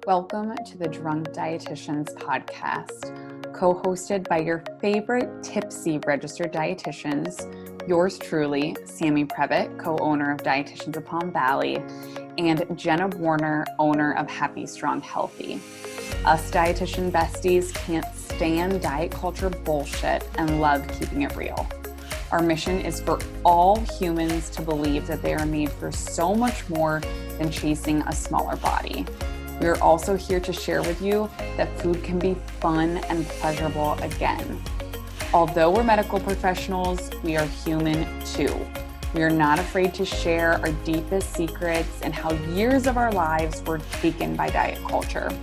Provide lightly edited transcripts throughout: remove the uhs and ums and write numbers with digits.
Welcome to the Drunk Dietitians podcast, co-hosted by your favorite tipsy registered dietitians, yours truly, Sammy Previtt, co-owner of Dietitians of Palm Valley, and Jenna Warner, owner of Happy, Strong, Healthy. Us dietitian besties can't stand diet culture bullshit and love keeping it real. Our mission is for all humans to believe that they are made for so much more than chasing a smaller body. We are also here to share with you that food can be fun and pleasurable again. Although we're medical professionals, we are human too. We are not afraid to share our deepest secrets and how years of our lives were taken by diet culture.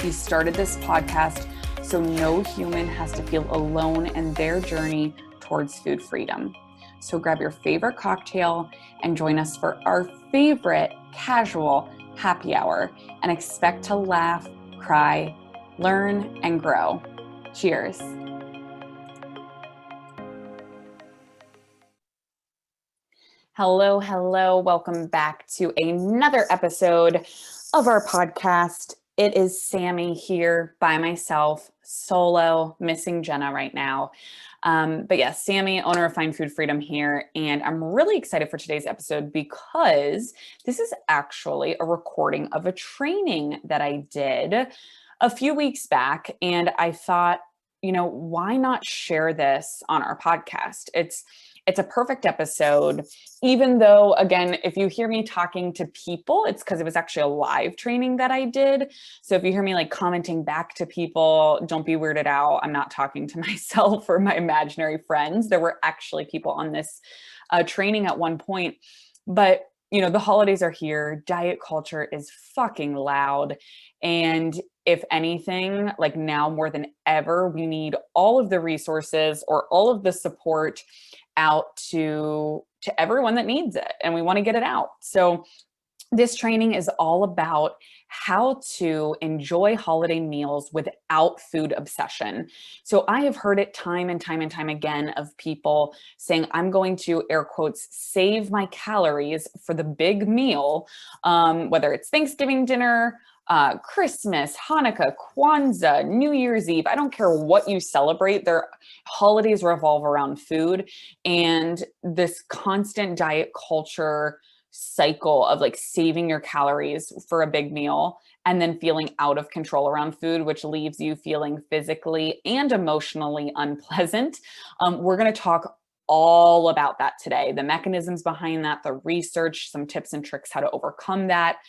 We started this podcast so no human has to feel alone in their journey towards food freedom. So grab your favorite cocktail and join us for our favorite casual happy hour and expect to laugh, cry, learn, and grow. Cheers. Hello. Welcome back to another episode of our podcast. It is Sammy here by myself, solo, missing Jenna right now. But yes, Sammy, owner of Find Food Freedom here. And I'm really excited for today's episode because this is actually a recording of a training that I did a few weeks back. And I thought, why not share this on our podcast? It's a perfect episode, even though, again, if you hear me talking to people, it's because it was actually a live training that I did. So if you hear me commenting back to people, don't be weirded out. I'm not talking to myself or my imaginary friends. There were actually people on this training at one point. But, the holidays are here. Diet culture is fucking loud. And if anything, now more than ever, we need all of the resources or all of the support out to everyone that needs it, and we want to get it out. So this training is all about how to enjoy holiday meals without food obsession. So I have heard it time and time again of people saying, I'm going to, air quotes, save my calories for the big meal, whether it's Thanksgiving dinner, Christmas, Hanukkah, Kwanzaa, New Year's Eve. I don't care what you celebrate. Their holidays revolve around food, and this constant diet culture cycle of saving your calories for a big meal and then feeling out of control around food, which leaves you feeling physically and emotionally unpleasant. We're going to talk all about that today, the mechanisms behind that, the research, some tips and tricks how to overcome that.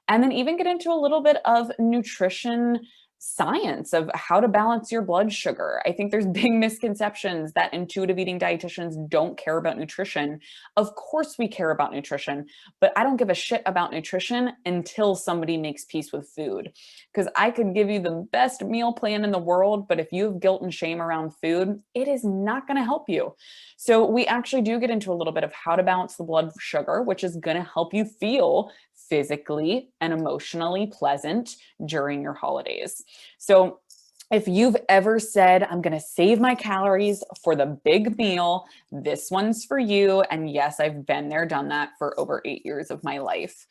And then even get into a little bit of nutrition science of how to balance your blood sugar. I think there's big misconceptions that intuitive eating dietitians don't care about nutrition. Of course we care about nutrition, but I don't give a shit about nutrition until somebody makes peace with food. Because I could give you the best meal plan in the world, but if you have guilt and shame around food, it is not going to help you. So we actually do get into a little bit of how to balance the blood sugar, which is going to help you feel physically and emotionally pleasant during your holidays. So if you've ever said, I'm going to save my calories for the big meal, this one's for you. And yes, I've been there, done that for over 8 years of my life.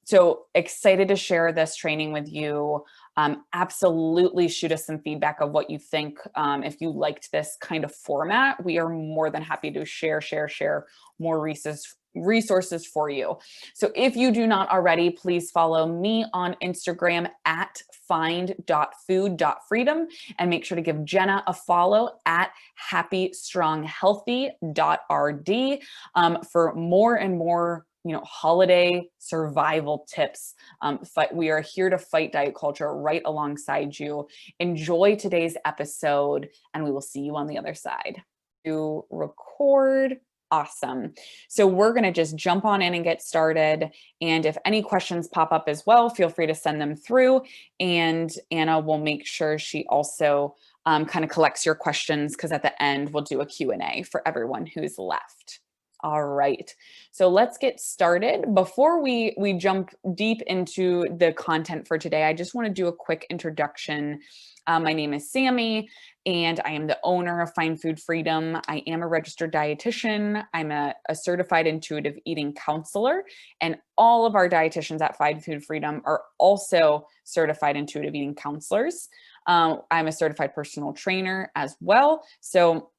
So excited to share this training with you. Absolutely shoot us some feedback of what you think. If you liked this kind of format, we are more than happy to share more resources for you. So if you do not already, please follow me on Instagram at find.food.freedom and make sure to give Jenna a follow at happystronghealthy.rd for more and more holiday survival tips. We are here to fight diet culture right alongside you. Enjoy today's episode, and we will see you on the other side. To record. Awesome. So we're going to just jump on in and get started. And if any questions pop up as well, feel free to send them through. And Anna will make sure she also kind of collects your questions, because at the end we'll do a Q&A for everyone who's left. All right, so let's get started. Before we jump deep into the content for today, I just want to do a quick introduction. My name is Sammy, and I am the owner of Find Food Freedom. I am a registered dietitian. I'm a certified intuitive eating counselor, and all of our dietitians at Find Food Freedom are also certified intuitive eating counselors. I'm a certified personal trainer as well. So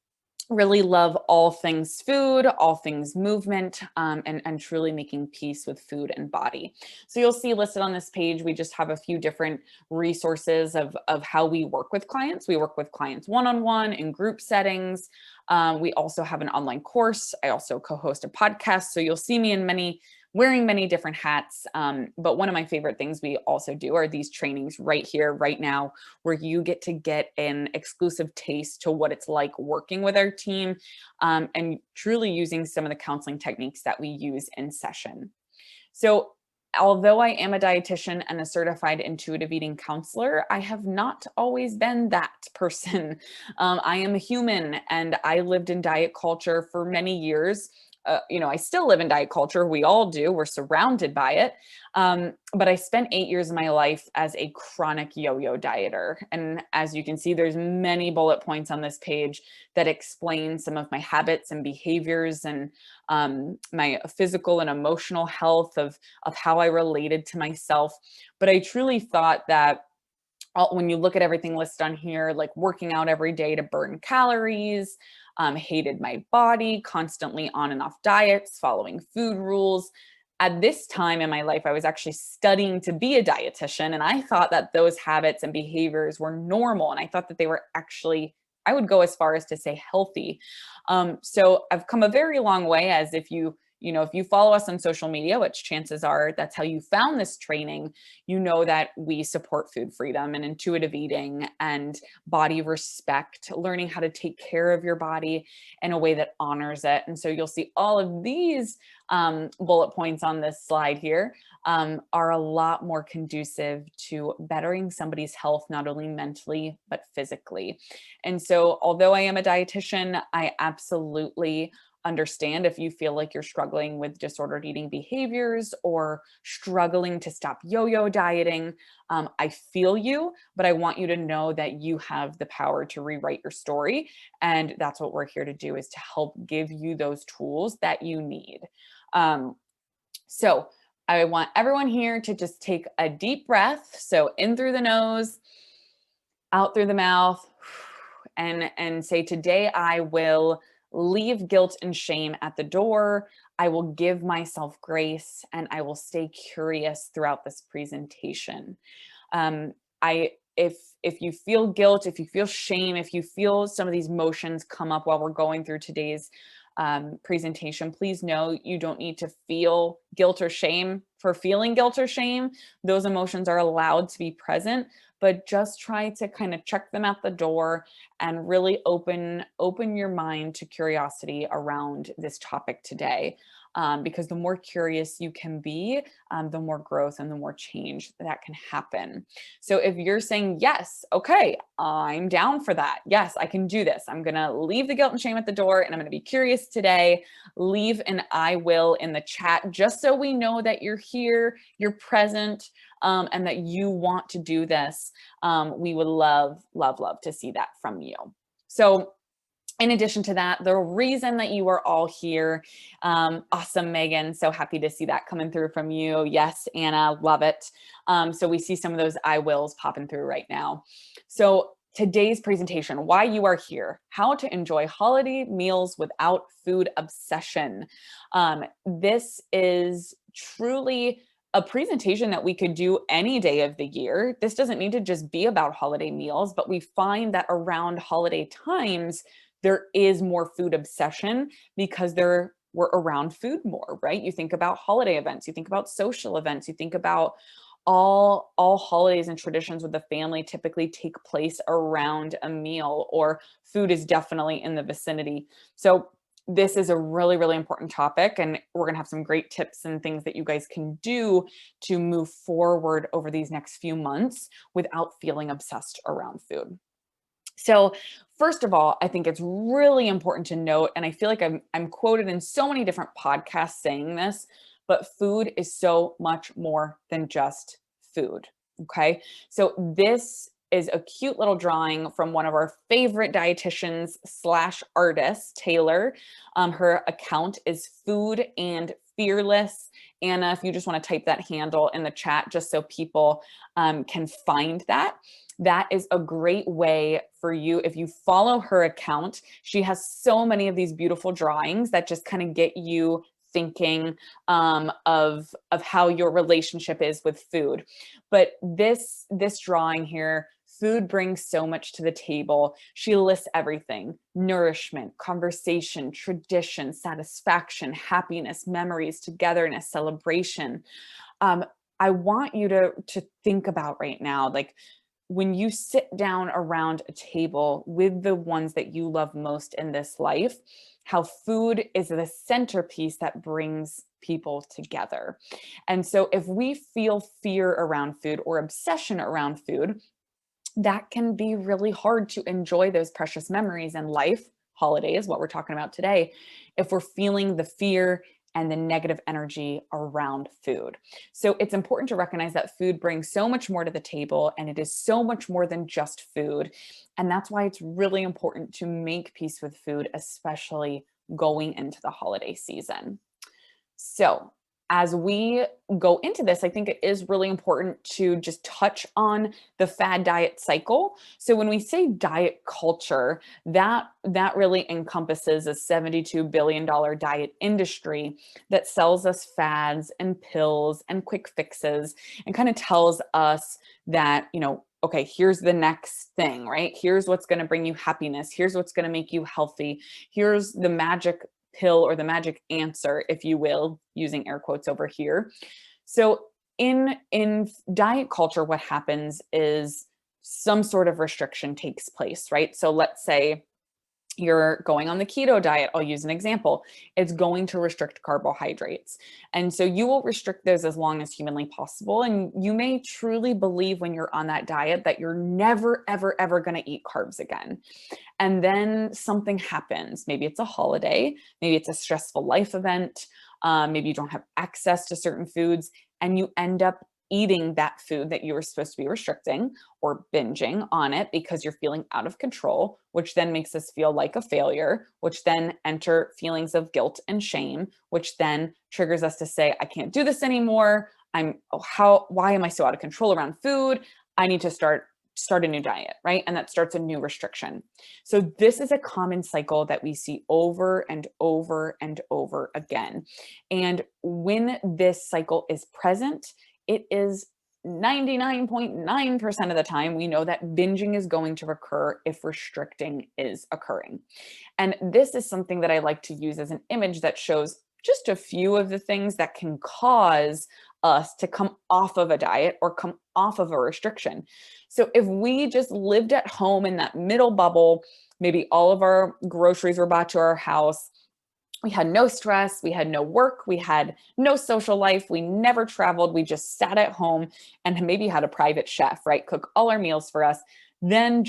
really love all things food, all things movement, and truly making peace with food and body. So you'll see listed on this page, we just have a few different resources of how we work with clients. We work with clients one-on-one in group settings. We also have an online course. I also co-host a podcast. So you'll see me in wearing many different hats. But one of my favorite things we also do are these trainings right here, right now, where you get to get an exclusive taste to what it's like working with our team, and truly using some of the counseling techniques that we use in session. So although I am a dietitian and a certified intuitive eating counselor, I have not always been that person. I am a human, and I lived in diet culture for many years. I still live in diet culture. We all do. We're surrounded by it. But I spent 8 years of my life as a chronic yo-yo dieter. And as you can see, there's many bullet points on this page that explain some of my habits and behaviors and my physical and emotional health of how I related to myself. But I truly thought that when you look at everything listed on here, like working out every day to burn calories, hated my body, constantly on and off diets, following food rules. At this time in my life, I was actually studying to be a dietitian, and I thought that those habits and behaviors were normal, and I thought that they were actually, I would go as far as to say, healthy. So I've come a very long way, as if if you follow us on social media, which chances are that's how you found this training, you know that we support food freedom and intuitive eating and body respect, learning how to take care of your body in a way that honors it. And so you'll see all of these bullet points on this slide here are a lot more conducive to bettering somebody's health, not only mentally, but physically. And so although I am a dietitian, I absolutely understand if you feel like you're struggling with disordered eating behaviors or struggling to stop yo-yo dieting. I feel you, but I want you to know that you have the power to rewrite your story. And that's what we're here to do, is to help give you those tools that you need. So I want everyone here to just take a deep breath. So in through the nose, out through the mouth, and say, today I will leave guilt and shame at the door. I will give myself grace, and I will stay curious throughout this presentation. If you feel guilt, if you feel shame, if you feel some of these emotions come up while we're going through today's presentation, please know you don't need to feel guilt or shame for feeling guilt or shame. Those emotions are allowed to be present, but just try to kind of check them at the door and really open your mind to curiosity around this topic today. Because the more curious you can be, the more growth and the more change that can happen. So if you're saying, yes, okay, I'm down for that. Yes, I can do this. I'm going to leave the guilt and shame at the door, and I'm going to be curious today. Leave an I will in the chat, just so we know that you're here, you're present, and that you want to do this. We would love, love, love to see that from you. So in addition to that, the reason that you are all here, awesome, Megan, so happy to see that coming through from you. Yes, Anna, love it. So we see some of those I wills popping through right now. So today's presentation, why you are here, how to enjoy holiday meals without food obsession. This is truly a presentation that we could do any day of the year. This doesn't need to just be about holiday meals, but we find that around holiday times, there is more food obsession because we're around food more, right? You think about holiday events, you think about social events, you think about all holidays and traditions with the family typically take place around a meal, or food is definitely in the vicinity. So this is a really, really important topic, and we're going to have some great tips and things that you guys can do to move forward over these next few months without feeling obsessed around food. So first of all, I think it's really important to note, and I feel like I'm quoted in so many different podcasts saying this, but food is so much more than just food. Okay. So this is a cute little drawing from one of our favorite dietitians slash artists, Taylor. Her account is Food and Fearless. Anna, if you just want to type that handle in the chat, just so people can find that. That is a great way for you. If you follow her account, she has so many of these beautiful drawings that just kind of get you thinking of how your relationship is with food. But this drawing here, food brings so much to the table. She lists everything: nourishment, conversation, tradition, satisfaction, happiness, memories, togetherness, celebration. I want you to think about right now, like, when you sit down around a table with the ones that you love most in this life, how food is the centerpiece that brings people together. And so if we feel fear around food or obsession around food, that can be really hard to enjoy those precious memories in life. Holidays, what we're talking about today, if we're feeling the fear and the negative energy around food. So it's important to recognize that food brings so much more to the table, and it is so much more than just food. And that's why it's really important to make peace with food, especially going into the holiday season. So as we go into this, I think it is really important to just touch on the fad diet cycle. So when we say diet culture, that really encompasses a $72 billion diet industry that sells us fads and pills and quick fixes and kind of tells us that, okay, here's the next thing, right? Here's what's going to bring you happiness. Here's what's going to make you healthy. Here's the magic pill or the magic answer, if you will, using air quotes over here. So in diet culture, what happens is some sort of restriction takes place, right? So let's say you're going on the keto diet. I'll use an example. It's going to restrict carbohydrates. And so you will restrict those as long as humanly possible. And you may truly believe when you're on that diet that you're never, ever, ever going to eat carbs again. And then something happens. Maybe it's a holiday. Maybe it's a stressful life event. Maybe you don't have access to certain foods, and you end up eating that food that you were supposed to be restricting or binging on it because you're feeling out of control, which then makes us feel like a failure, which then enter feelings of guilt and shame, which then triggers us to say, I can't do this anymore. Why am I so out of control around food? I need to start a new diet, right? And that starts a new restriction. So this is a common cycle that we see over and over and over again. And when this cycle is present, it is 99.9% of the time, we know that binging is going to occur if restricting is occurring. And this is something that I like to use as an image that shows just a few of the things that can cause us to come off of a diet or come off of a restriction. So if we just lived at home in that middle bubble, maybe all of our groceries were bought to our house, we had no stress, we had no work, we had no social life, we never traveled, we just sat at home and maybe had a private chef, right? Cook all our meals for us. Then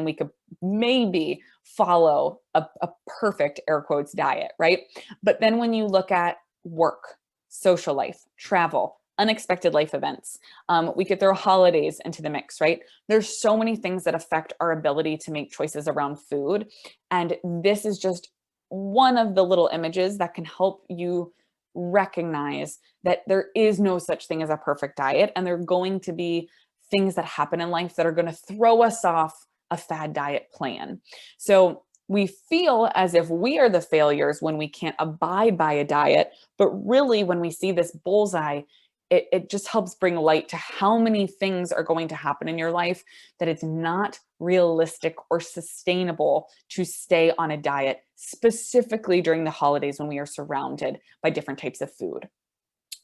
we could maybe follow a perfect air quotes diet, right? But then when you look at work, social life, travel, unexpected life events, we could throw holidays into the mix, right? There's so many things that affect our ability to make choices around food. And this is just one of the little images that can help you recognize that there is no such thing as a perfect diet. And there are going to be things that happen in life that are going to throw us off a fad diet plan. So we feel as if we are the failures when we can't abide by a diet, but really when we see this bullseye, it just helps bring light to how many things are going to happen in your life that it's not realistic or sustainable to stay on a diet, specifically during the holidays when we are surrounded by different types of food.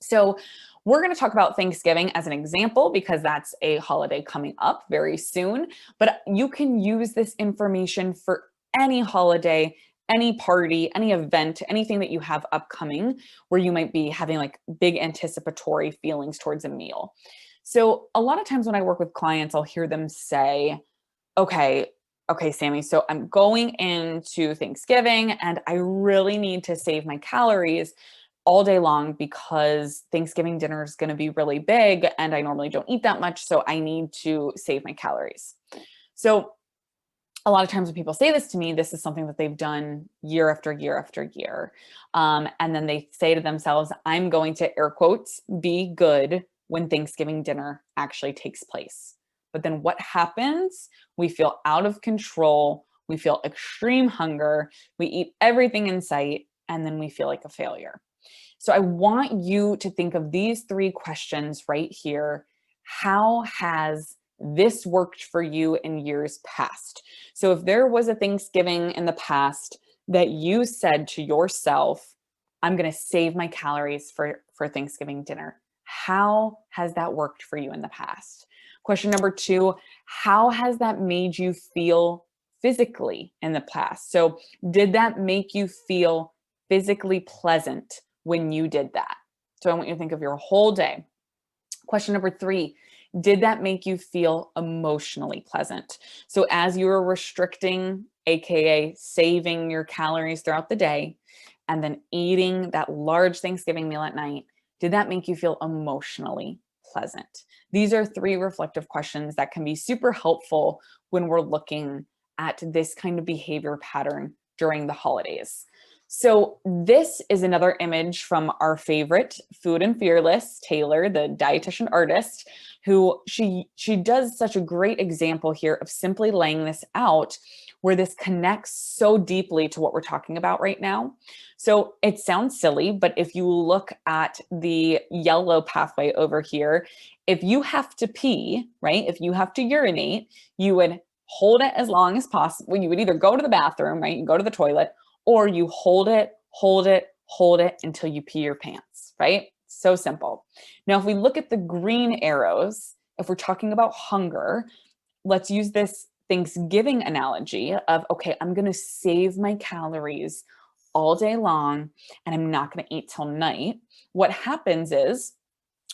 So we're going to talk about Thanksgiving as an example because that's a holiday coming up very soon, but you can use this information for any holiday, any party, any event, anything that you have upcoming where you might be having like big anticipatory feelings towards a meal. So a lot of times when I work with clients, I'll hear them say, okay, okay, Sammy, so I'm going into Thanksgiving and I really need to save my calories all day long because Thanksgiving dinner is going to be really big and I normally don't eat that much. So I need to save my calories. So a lot of times when people say this to me, this is something that they've done year after year after year. And then they say to themselves, I'm going to, air quotes, be good when Thanksgiving dinner actually takes place. But then what happens? We feel out of control. We feel extreme hunger. We eat everything in sight, and then we feel like a failure. So I want you to think of these three questions right here. How has this worked for you in years past? So if there was a Thanksgiving in the past that you said to yourself, I'm going to save my calories for Thanksgiving dinner, how has that worked for you in the past? Question number two, how has that made you feel physically in the past? So did that make you feel physically pleasant when you did that? So I want you to think of your whole day. Question number three, did that make you feel emotionally pleasant? So as you were restricting, AKA saving your calories throughout the day, and then eating that large Thanksgiving meal at night, did that make you feel emotionally pleasant? These are three reflective questions that can be super helpful when we're looking at this kind of behavior pattern during the holidays. So this is another image from our favorite Food and Fearless, Taylor, the dietitian artist, who she does such a great example here of simply laying this out where this connects so deeply to what we're talking about right now. So it sounds silly, but if you look at the yellow pathway over here, if you have to pee, right? If you have to urinate, you would hold it as long as possible. You would either go to the bathroom, right? You go to the toilet, or you hold it, hold it, hold it until you pee your pants, right? So simple. Now, if we look at the green arrows, if we're talking about hunger, let's use this Thanksgiving analogy of, okay, I'm going to save my calories all day long and I'm not going to eat till night. What happens is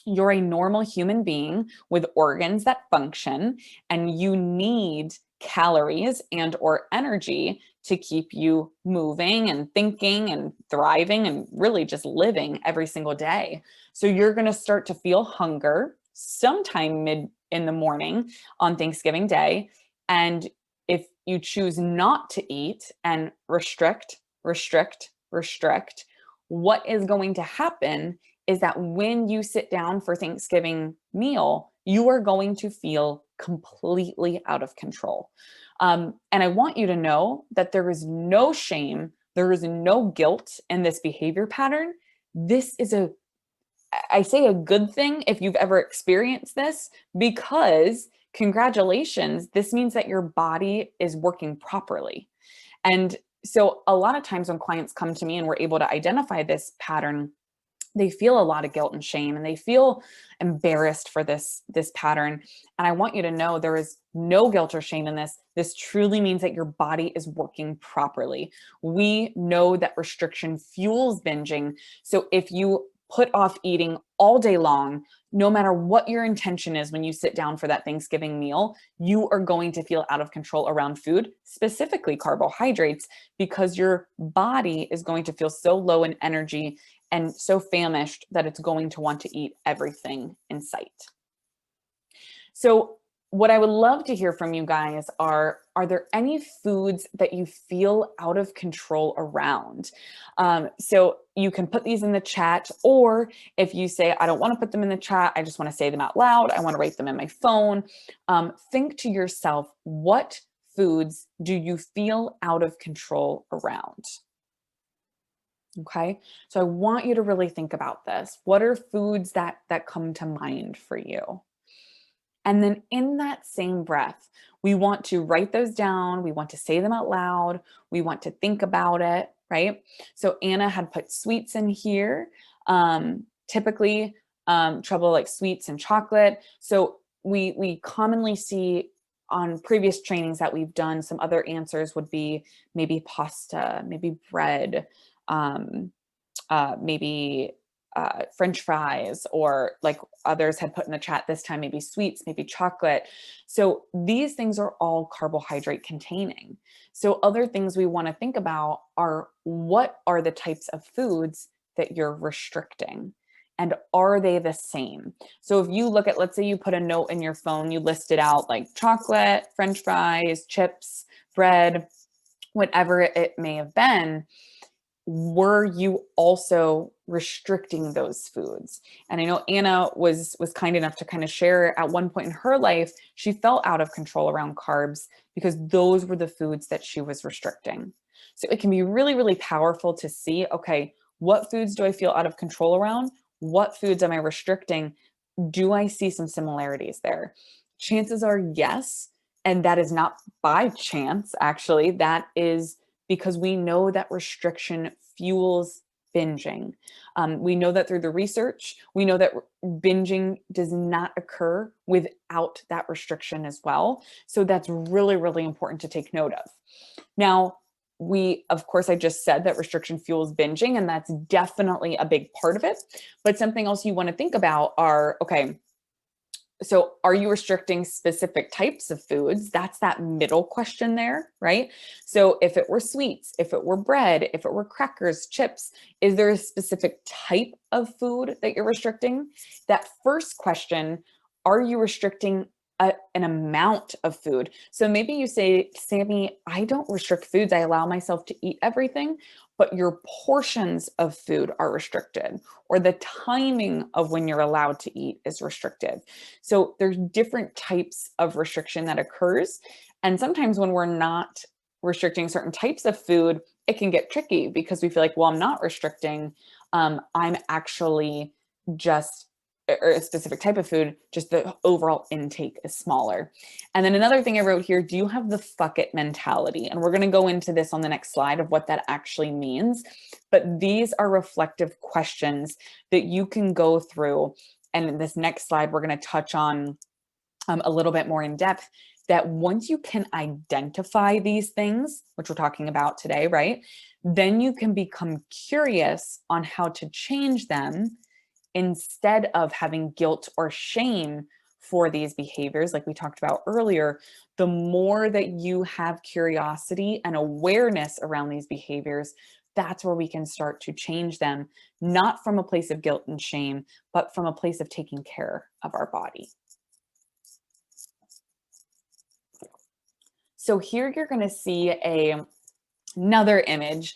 you're a normal human being with organs that function, and you need calories and or energy to keep you moving and thinking and thriving and really just living every single day. So you're going to start to feel hunger sometime mid in the morning on Thanksgiving Day. And if you choose not to eat and restrict, restrict, restrict, what is going to happen is that when you sit down for Thanksgiving meal, you are going to feel completely out of control. And I want you to know that there is no shame, there is no guilt in this behavior pattern. This is I say a good thing if you've ever experienced this, because congratulations, this means that your body is working properly. And so a lot of times when clients come to me and we're able to identify this pattern, they feel a lot of guilt and shame and they feel embarrassed for this pattern. And I want you to know there is no guilt or shame in this. This truly means that your body is working properly. We know that restriction fuels binging. So if you put off eating all day long, no matter what your intention is when you sit down for that Thanksgiving meal, you are going to feel out of control around food, specifically carbohydrates, because your body is going to feel so low in energy and so famished that it's going to want to eat everything in sight. So what I would love to hear from you guys are there any foods that you feel out of control around? So you can put these in the chat, or if you say, I don't want to put them in the chat, I just want to say them out loud, I want to write them in my phone. Think to yourself, what foods do you feel out of control around? Okay, so I want you to really think about this. What are foods that come to mind for you? And then in that same breath, we want to write those down. We want to say them out loud. We want to think about it, right? So Anna had put sweets in here. Typically, trouble like sweets and chocolate. So we commonly see on previous trainings that we've done, some other answers would be maybe pasta, maybe bread, maybe French fries, or like others had put in the chat this time, maybe sweets, maybe chocolate. So these things are all carbohydrate containing. So other things we want to think about are, what are the types of foods that you're restricting? And are they the same? So if you look at, let's say you put a note in your phone, you listed out like chocolate, French fries, chips, bread, whatever it may have been, were you also restricting those foods? And I know Anna was kind enough to kind of share, at one point in her life, she felt out of control around carbs because those were the foods that she was restricting. So it can be really, really powerful to see, okay, what foods do I feel out of control around? What foods am I restricting? Do I see some similarities there? Chances are yes. And that is not by chance, actually. That is because we know that restriction fuels binging. We know that through the research. We know that binging does not occur without that restriction as well. So that's really, really important to take note of. Now, of course, I just said that restriction fuels binging, and that's definitely a big part of it. But something else you want to think about are, okay, so are you restricting specific types of foods? That's that middle question there, right? So if it were sweets, if it were bread, if it were crackers, chips, is there a specific type of food that you're restricting? That first question, are you restricting an amount of food? So maybe you say, Sammy, I don't restrict foods. I allow myself to eat everything, but your portions of food are restricted, or the timing of when you're allowed to eat is restricted. So there's different types of restriction that occurs. And sometimes when we're not restricting certain types of food, it can get tricky because we feel like, well, I'm not restricting. I'm actually just, or a specific type of food, just the overall intake is smaller. And then another thing I wrote here, do you have the fuck it mentality? And we're going to go into this on the next slide of what that actually means. But these are reflective questions that you can go through. And in this next slide, we're going to touch on a little bit more in depth, that once you can identify these things, which we're talking about today, right? Then you can become curious on how to change them, instead of having guilt or shame for these behaviors, like we talked about earlier. The more that you have curiosity and awareness around these behaviors, that's where we can start to change them, not from a place of guilt and shame, but from a place of taking care of our body. So here you're going to see another image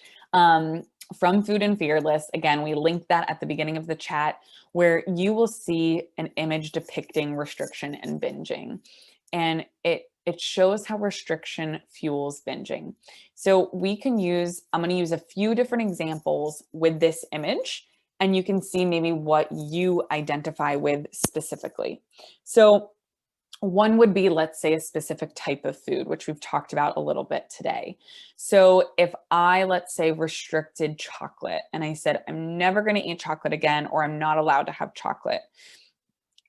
from Food and Fearless. Again, we linked that at the beginning of the chat, where you will see an image depicting restriction and binging. And it shows how restriction fuels binging. So we can I'm going to use a few different examples with this image, and you can see maybe what you identify with specifically. So one would be, let's say, a specific type of food, which we've talked about a little bit today. So if I, let's say, restricted chocolate and I said, I'm never going to eat chocolate again, or I'm not allowed to have chocolate.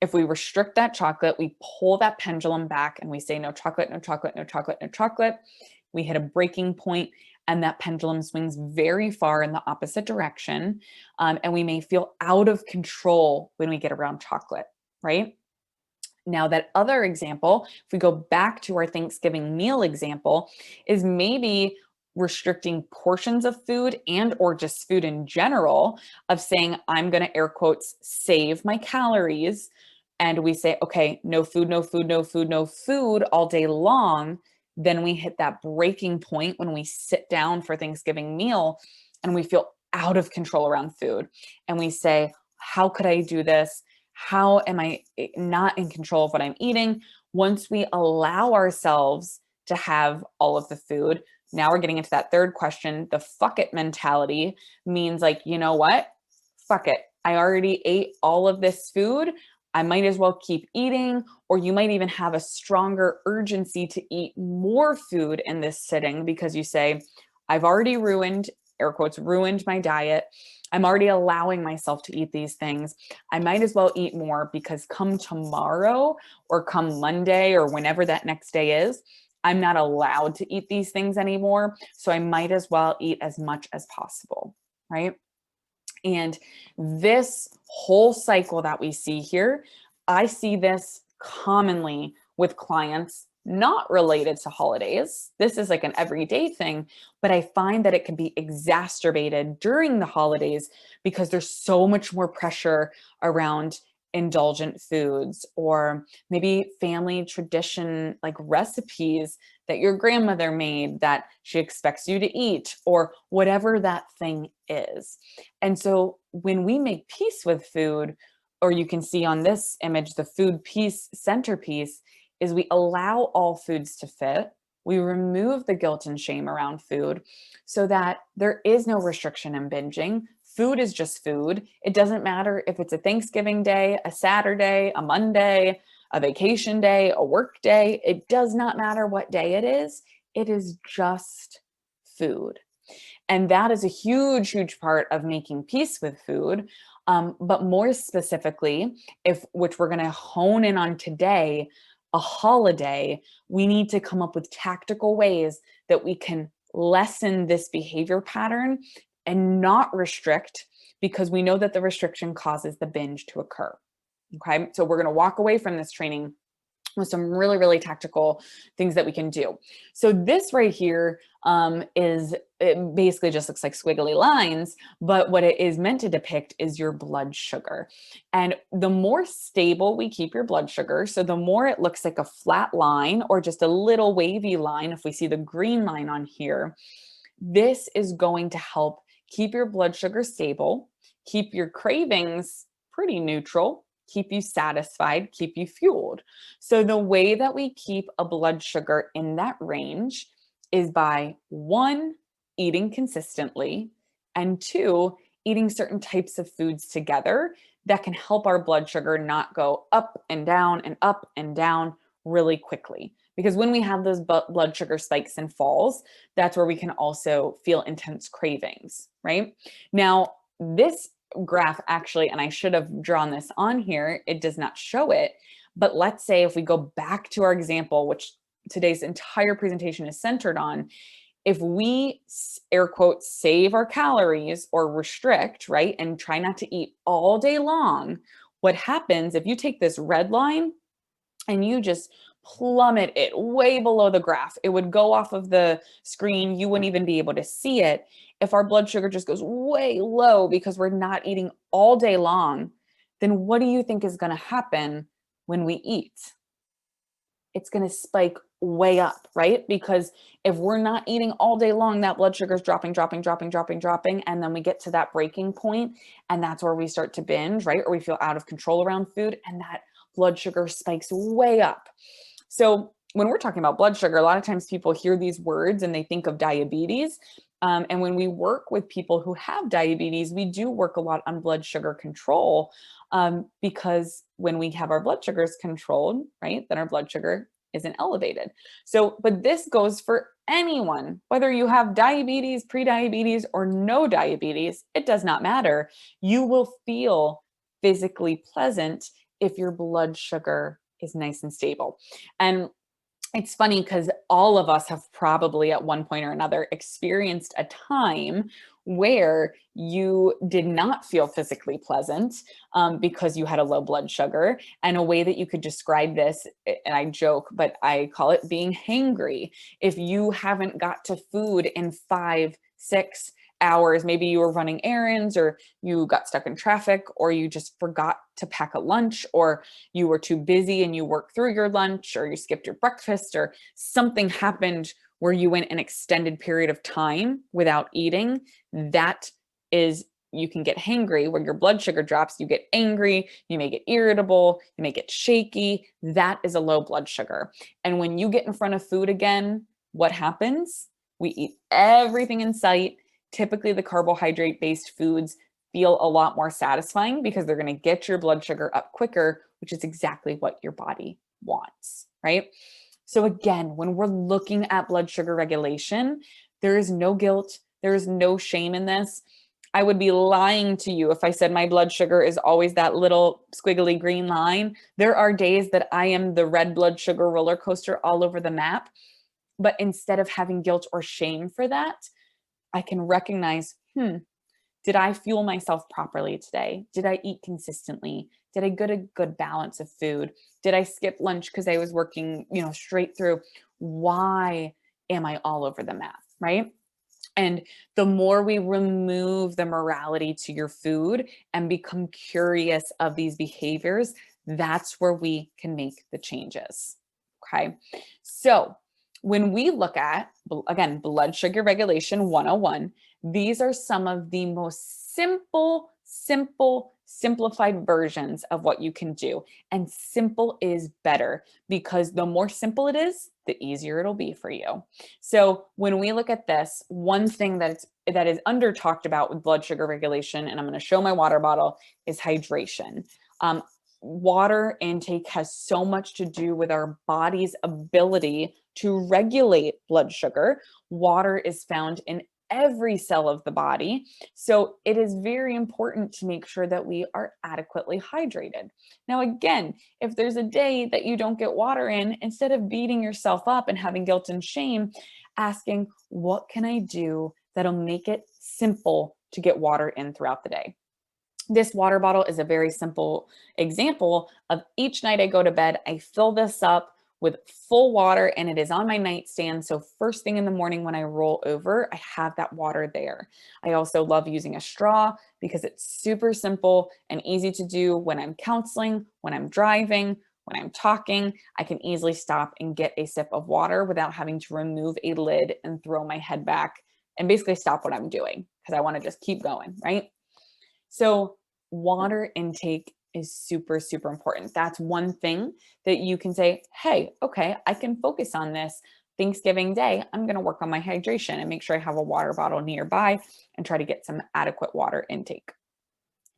If we restrict that chocolate, we pull that pendulum back and we say, no chocolate, no chocolate, no chocolate, no chocolate. We hit a breaking point, and that pendulum swings very far in the opposite direction. And we may feel out of control when we get around chocolate, right? Now, that other example, if we go back to our Thanksgiving meal example, is maybe restricting portions of food and or just food in general, of saying, I'm going to air quotes, save my calories. And we say, okay, no food, no food, no food, no food all day long. Then we hit that breaking point when we sit down for Thanksgiving meal and we feel out of control around food. And we say, how could I do this? How am I not in control of what I'm eating? Once we allow ourselves to have all of the food, now we're getting into that third question. The fuck it mentality means, like, you know what? Fuck it. I already ate all of this food. I might as well keep eating. Or you might even have a stronger urgency to eat more food in this sitting, because you say, I've already ruined, air quotes, ruined my diet. I'm already allowing myself to eat these things. I might as well eat more, because come tomorrow or come Monday or whenever that next day is, I'm not allowed to eat these things anymore. So I might as well eat as much as possible, right? And this whole cycle that we see here, I see this commonly with clients not related to holidays. This is like an everyday thing, but I find that it can be exacerbated during the holidays because there's so much more pressure around indulgent foods, or maybe family tradition, like recipes that your grandmother made that she expects you to eat, or whatever that thing is. And so when we make peace with food, or you can see on this image, the food peace centerpiece, is we allow all foods to fit. We remove the guilt and shame around food so that there is no restriction in binging. Food is just food. It doesn't matter if it's a Thanksgiving day, a Saturday, a Monday, a vacation day, a work day. It does not matter what day it is. It is just food. And that is a huge, huge part of making peace with food. But more specifically, which we're going to hone in on today, a holiday, we need to come up with tactical ways that we can lessen this behavior pattern and not restrict, because we know that the restriction causes the binge to occur. Okay, so we're going to walk away from this training with some really, really tactical things that we can do. So this right here it basically just looks like squiggly lines, but what it is meant to depict is your blood sugar. And the more stable we keep your blood sugar, so the more it looks like a flat line or just a little wavy line, if we see the green line on here, this is going to help keep your blood sugar stable, keep your cravings pretty neutral, keep you satisfied, keep you fueled. So the way that we keep a blood sugar in that range is by 1, eating consistently, and 2, eating certain types of foods together that can help our blood sugar not go up and down really quickly. Because when we have those blood sugar spikes and falls, that's where we can also feel intense cravings, right? Now, this graph actually, and I should have drawn this on here, it does not show it, but let's say if we go back to our example, which today's entire presentation is centered on, if we air quotes save our calories or restrict, right, and try not to eat all day long, what happens if you take this red line and you just plummet it way below the graph? It would go off of the screen. You wouldn't even be able to see it. If our blood sugar just goes way low because we're not eating all day long, then what do you think is going to happen when we eat? It's going to spike way up, right? Because if we're not eating all day long, that blood sugar is dropping. And then we get to that breaking point, and that's where we start to binge, right? Or we feel out of control around food, and that blood sugar spikes way up. So when we're talking about blood sugar, a lot of times people hear these words and they think of diabetes. And when we work with people who have diabetes, we do work a lot on blood sugar control, because when we have our blood sugars controlled, right, then our blood sugar isn't elevated. So, but this goes for anyone, whether you have diabetes, prediabetes, or no diabetes, it does not matter. You will feel physically pleasant if your blood sugar is nice and stable. And it's funny because all of us have probably at one point or another experienced a time where you did not feel physically pleasant, because you had a low blood sugar. And a way that you could describe this, and I joke, but I call it being hangry. If you haven't got to food in 5, 6 hours, maybe you were running errands, or you got stuck in traffic, or you just forgot to pack a lunch, or you were too busy and you worked through your lunch, or you skipped your breakfast, or something happened where you went an extended period of time without eating, that is, you can get hangry, where your blood sugar drops, you get angry, you may get irritable, you may get shaky. That is a low blood sugar. And when you get in front of food again, what happens? We eat everything in sight. Typically, the carbohydrate-based foods feel a lot more satisfying because they're going to get your blood sugar up quicker, which is exactly what your body wants, right? So again, when we're looking at blood sugar regulation, there is no guilt, there is no shame in this. I would be lying to you if I said my blood sugar is always that little squiggly green line. There are days that I am the red blood sugar roller coaster all over the map. But instead of having guilt or shame for that, I can recognize, Did I fuel myself properly today? Did I eat consistently? Did I get a good balance of food? Did I skip lunch because I was working, straight through? Why am I all over the map, right? And the more we remove the morality to your food and become curious of these behaviors, that's where we can make the changes. Okay. So when we look at, again, blood sugar regulation 101, these are some of the most simplified versions of what you can do. And simple is better because the more simple it is, the easier it'll be for you. So when we look at this, one thing that is under talked about with blood sugar regulation, and I'm going to show my water bottle, is hydration. Water intake has so much to do with our body's ability to regulate blood sugar. Water is found in every cell of the body. So it is very important to make sure that we are adequately hydrated. Now, again, if there's a day that you don't get water in, instead of beating yourself up and having guilt and shame, asking, what can I do that'll make it simple to get water in throughout the day? This water bottle is a very simple example of each night I go to bed, I fill this up with full water and it is on my nightstand. So first thing in the morning when I roll over, I have that water there. I also love using a straw because it's super simple and easy to do when I'm counseling, when I'm driving, when I'm talking. I can easily stop and get a sip of water without having to remove a lid and throw my head back and basically stop what I'm doing because I want to just keep going, right? So water intake is super important. That's one thing that you can say, hey, okay, I can focus on this. Thanksgiving Day, I'm going to work on my hydration and make sure I have a water bottle nearby and try to get some adequate water intake.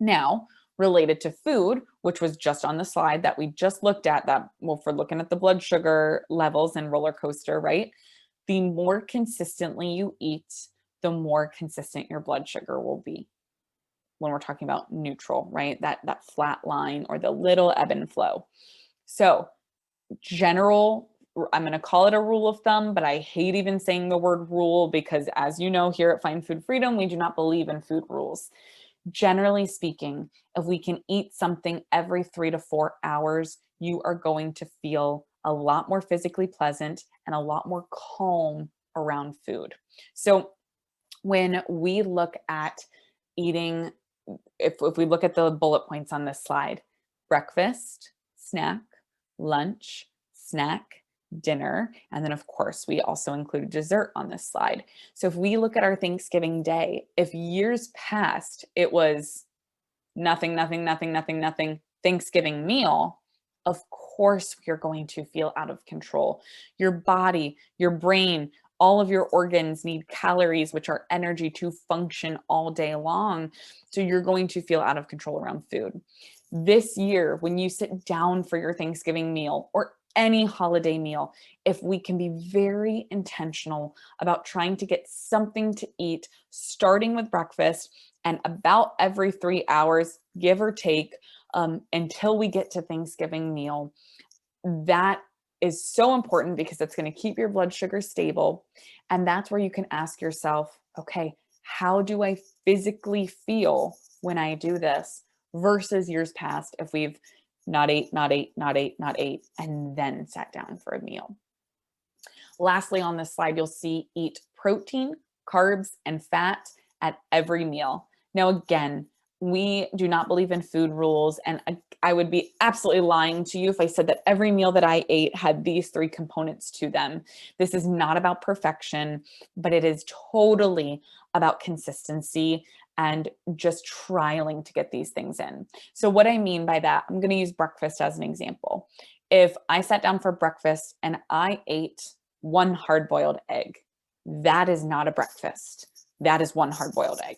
Now, related to food, which was just on the slide that we just looked at, that, well, for looking at the blood sugar levels and roller coaster, right? The more consistently you eat, the more consistent your blood sugar will be. When we're talking about neutral, right? That flat line or the little ebb and flow. So general, I'm going to call it a rule of thumb, but I hate even saying the word rule because, as you know, here at Find Food Freedom, we do not believe in food rules. Generally speaking, if we can eat something every 3 to 4 hours, you are going to feel a lot more physically pleasant and a lot more calm around food. So when we look at eating, if we look at the bullet points on this slide, breakfast, snack, lunch, snack, dinner, and then of course we also include dessert on this slide. So if we look at our Thanksgiving Day, if years past it was nothing, Thanksgiving meal, of course you're going to feel out of control. Your body, your brain, all of your organs need calories, which are energy, to function all day long. So you're going to feel out of control around food. This year, when you sit down for your Thanksgiving meal or any holiday meal, if we can be very intentional about trying to get something to eat, starting with breakfast and about every 3 hours, give or take, until we get to Thanksgiving meal, that is so important because it's going to keep your blood sugar stable. And that's where you can ask yourself, okay, how do I physically feel when I do this versus years past if we've not ate, and then sat down for a meal. Lastly, on this slide, you'll see eat protein, carbs, and fat at every meal. Now, again, we do not believe in food rules, and I would be absolutely lying to you if I said that every meal that I ate had these 3 components to them. This is not about perfection, but it is totally about consistency and just trialing to get these things in. So what I mean by that, I'm going to use breakfast as an example. If I sat down for breakfast and I ate 1 hard-boiled egg, that is not a breakfast. That is 1 hard-boiled egg.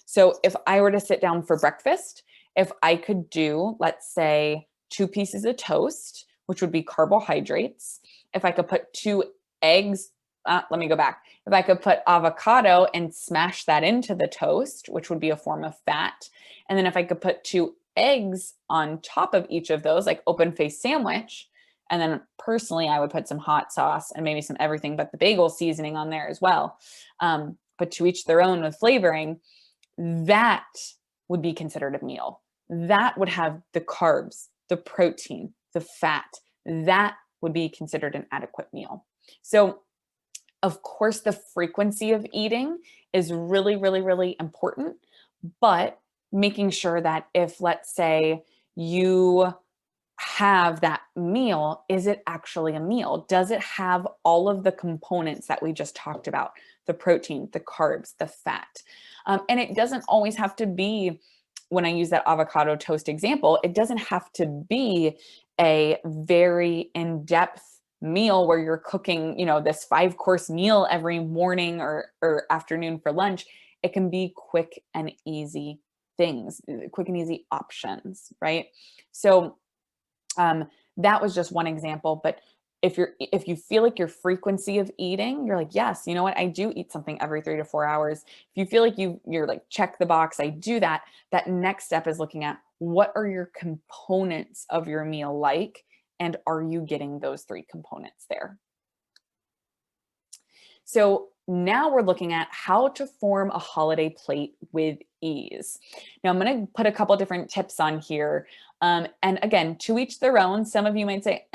So if I were to sit down for breakfast, if I could do, let's say, 2 pieces of toast, which would be carbohydrates, if I could put 2 eggs, let me go back. If I could put avocado and smash that into the toast, which would be a form of fat, and then if I could put 2 eggs on top of each of those, like open face sandwich, and then personally, I would put some hot sauce and maybe some everything but the bagel seasoning on there as well. But to each their own with flavoring. that would be considered a meal. That would have the carbs, the protein, the fat. That would be considered an adequate meal. So, of course, the frequency of eating is really, really, really important, but making sure that if, let's say, you have that meal, is it actually a meal? Does it have all of the components that we just talked about? The protein, the carbs, the fat. And it doesn't always have to be, when I use that avocado toast example, it doesn't have to be a very in-depth meal where you're cooking, this 5-course meal every morning or afternoon for lunch. It can be quick and easy things, quick and easy options, right? So that was just one example, but if you feel like your frequency of eating, you're like, yes, you know what, I do eat something every 3 to 4 hours. If you feel like you're like, check the box, I do that, that next step is looking at what are your components of your meal like, and are you getting those 3 components there? So now we're looking at how to form a holiday plate with ease. Now I'm going to put a couple different tips on here. And again, to each their own. Some of you might say,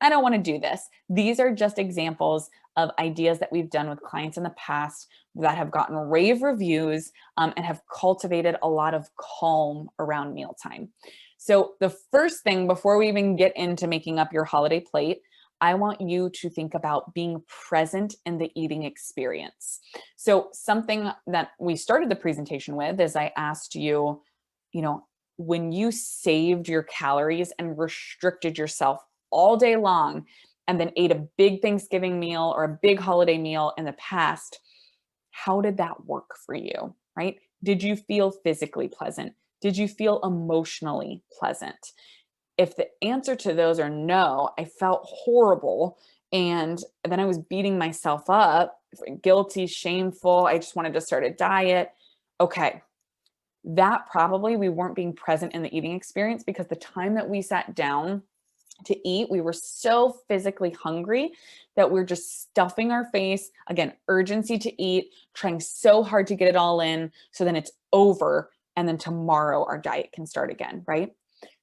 I don't want to do this. These are just examples of ideas that we've done with clients in the past that have gotten rave reviews and have cultivated a lot of calm around mealtime. So the first thing, before we even get into making up your holiday plate, I want you to think about being present in the eating experience. So something that we started the presentation with is I asked you, when you saved your calories and restricted yourself all day long and then ate a big Thanksgiving meal or a big holiday meal in the past, how did that work for you, right? Did you feel physically pleasant? Did you feel emotionally pleasant? If the answer to those are no, I felt horrible. And then I was beating myself up, guilty, shameful. I just wanted to start a diet. Okay. That probably we weren't being present in the eating experience, because the time that we sat down to eat, we were so physically hungry that we're just stuffing our face. Again, urgency to eat, trying so hard to get it all in. So then it's over. And then tomorrow our diet can start again, right?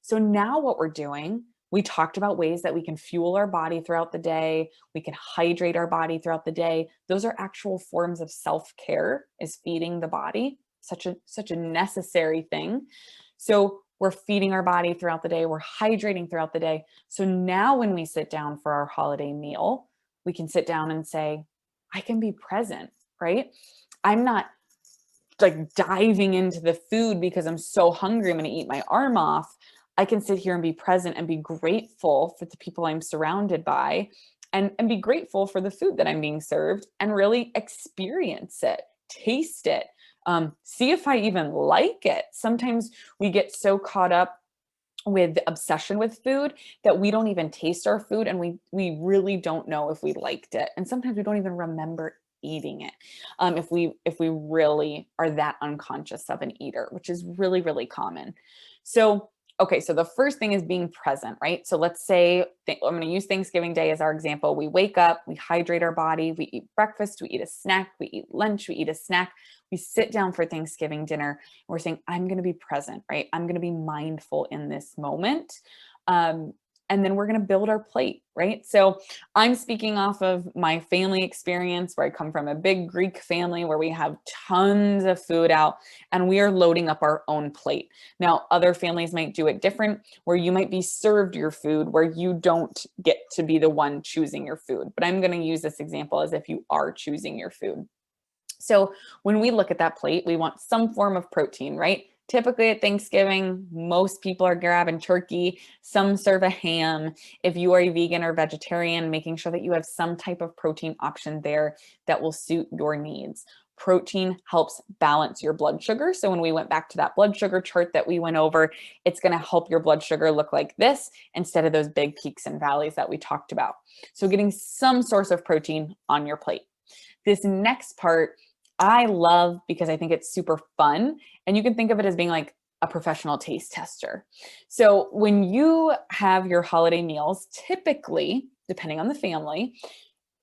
So now what we're doing, we talked about ways that we can fuel our body throughout the day. We can hydrate our body throughout the day. Those are actual forms of self-care, is feeding the body, such a necessary thing. So we're feeding our body throughout the day. We're hydrating throughout the day. So now when we sit down for our holiday meal, we can sit down and say, I can be present, right? I'm not like diving into the food because I'm so hungry, I'm going to eat my arm off. I can sit here and be present and be grateful for the people I'm surrounded by, and be grateful for the food that I'm being served, and really experience it, taste it, see if I even like it. Sometimes we get so caught up with the obsession with food that we don't even taste our food, and we really don't know if we liked it. And sometimes we don't even remember eating it if we really are that unconscious of an eater, which is really, really common. So okay, so the first thing is being present, right? So let's say, I'm going to use Thanksgiving Day as our example. We wake up, we hydrate our body, we eat breakfast, we eat a snack, we eat lunch, we eat a snack, we sit down for Thanksgiving dinner, and we're saying, I'm going to be present, right? I'm going to be mindful in this moment. And then we're going to build our plate, right? So I'm speaking off of my family experience, where I come from a big Greek family where we have tons of food out and we are loading up our own plate. Now, other families might do it different, where you might be served your food, where you don't get to be the one choosing your food. But I'm going to use this example as if you are choosing your food. So when we look at that plate, we want some form of protein, right? Typically at Thanksgiving, most people are grabbing turkey. Some serve a ham. If you are a vegan or vegetarian, making sure that you have some type of protein option there that will suit your needs. Protein helps balance your blood sugar. So when we went back to that blood sugar chart that we went over, it's going to help your blood sugar look like this instead of those big peaks and valleys that we talked about. So getting some source of protein on your plate. This next part I love, because I think it's super fun, and you can think of it as being like a professional taste tester. So when you have your holiday meals, typically, depending on the family,